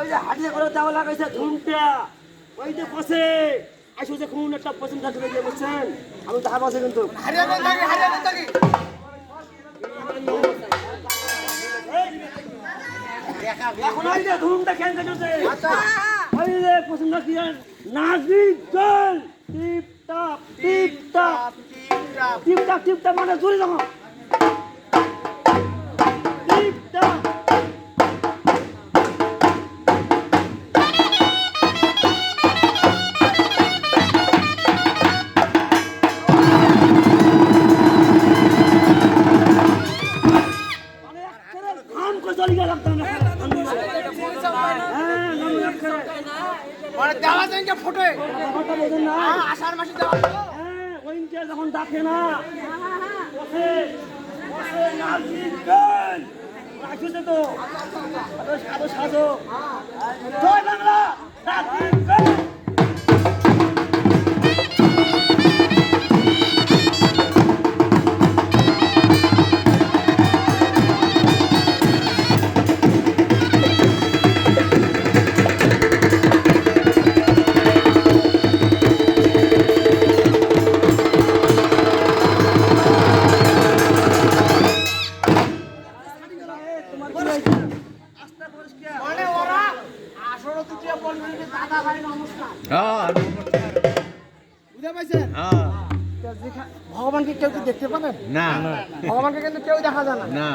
ওই যে হাটিয়ে করে দেওয়া লাগাইছে ঝুমটা ওই যে বসে আসো যে কোন একটা পছন্দ করে দিয়ে বসছেন আমি তাহা বসে কিন্তু এখন ওই যে ধুমটা খেয়ে গেছে ওই যে পছন্দ দিয়ে নাজির জল টিপ টাপ টিপ টাপ টিপ টাপ টিপ টাপ মানে জোরে যাও টিপ টাপ যখন ডাকে না তো সাজো সাজো জয় বাংলা ভগবানকে কেউ কি দেখতে পাবেন না ভগবানকে কিন্তু কেউ দেখা যায় না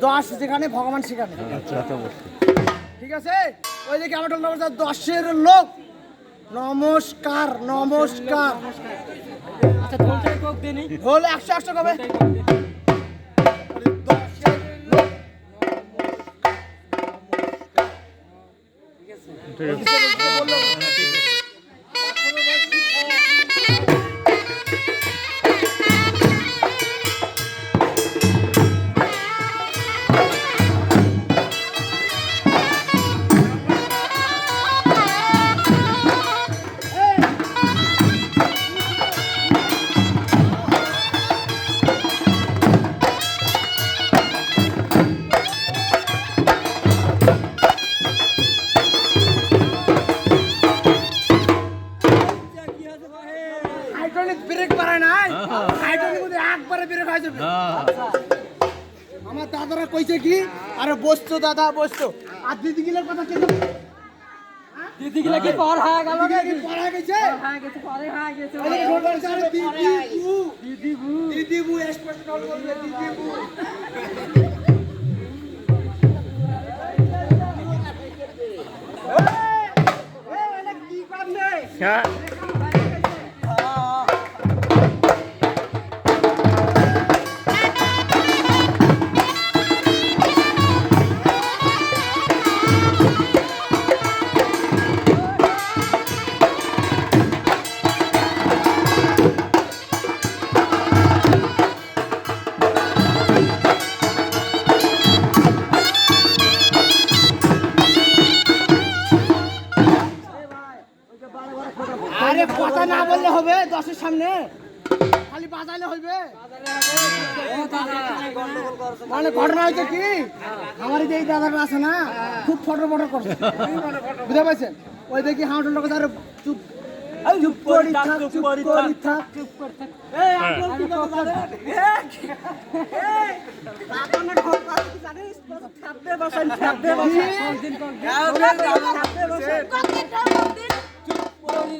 দশ যেখানে ভগবান সেখানে আচ্ছা ঠিক আছে ওই দিকে আমার 10-এর লোক নমস্কার নমস্কার আচ্ছা ঢোল 100 কবে আমার দাদারা কইছে কি আরে বসতো দাদা বসতো আর দিদি গিলার কথা কি দিদি গিলা কি পর হয়ে গেল নাকি পর হয়ে গেছে পরে হয়ে গেছে দিদি বু স্পেশাল বলবে দিদি বু এই কি করলে হ্যাঁ আরে কথা না বললে হবে 10-এর সামনে খালি বাজাইলে হইবে মানে ঘটনা হয়েছে কি আমার এই দাদাটা আছে না খুব ফটো করছে বুঝতে পারছেন ওই দেখি হাউটের লোক আর চুপ চুপ করি থাক চুপ করি থাক চুপ করে থাক এই আপন কি কথা এই আপনার ঘর পাশে জানিস থাকবে বসেন থাকবে বসেন দিন কোন থাকবে বসেন চুপ করি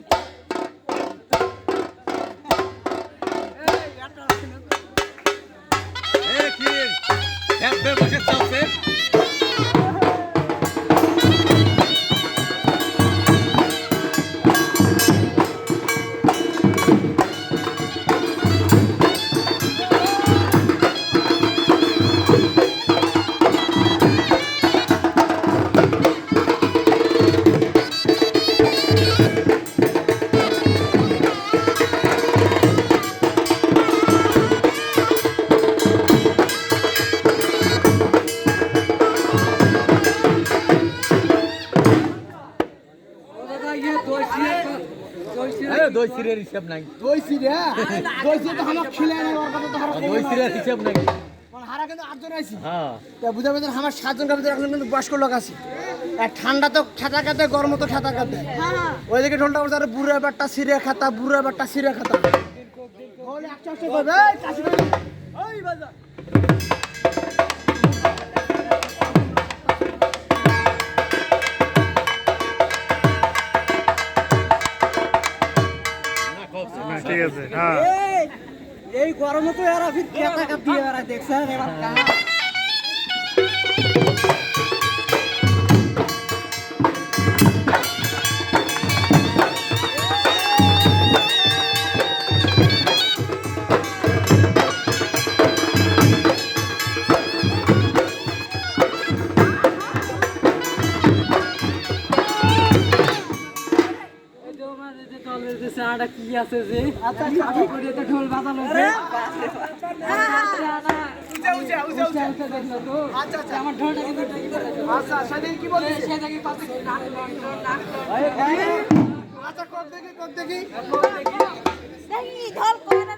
দই সিরের হিসাব নাই দই সিরে তো আমাকে খিলাই না ওর কথা তো দই সিরের হিসাব নাই আমরা কিন্তু 8 জন আছি তা বুঝা পেছেন আমার 7 জনের ভিতরে এখন কিন্তু বয়স্ক লোক আছে আর ঠান্ডা তো খেতা খেতে গরম তো খেতা খেতে ওইদিকে ঢোলটা বলছে আরে বুড়া বাট্টা সিরে খাতা বুড়া বাট্টা সিরে খাতা বলে একটা একটা করবে এই কাশি ভাই ওই বাজা ঠিক আছে হ্যাঁ এই গরমে তো এরা ফির খেতা কাট দিয়ে এরা দেখছেন এবার কি আছে যে ঢোল বাজানো আমার ঢোলটা কিন্তু আচ্ছা সেদিন কি বলছিস সেদিন আচ্ছা কর দেখি দেখি ঢোল করে না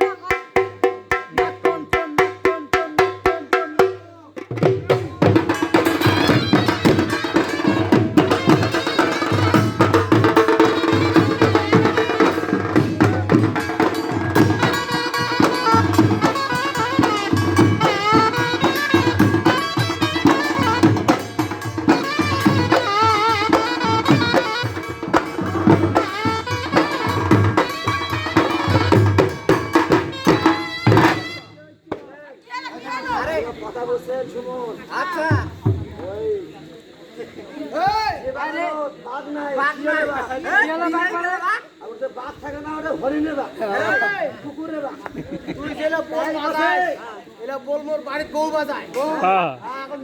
আচ্ছা বাঘ থাকে না ওটা হরিণের বাঘ কুকুরের বাঘ তুই যেটা বল বাজায় এটা বল মোর বাড়ির গৌ বাজায় এখন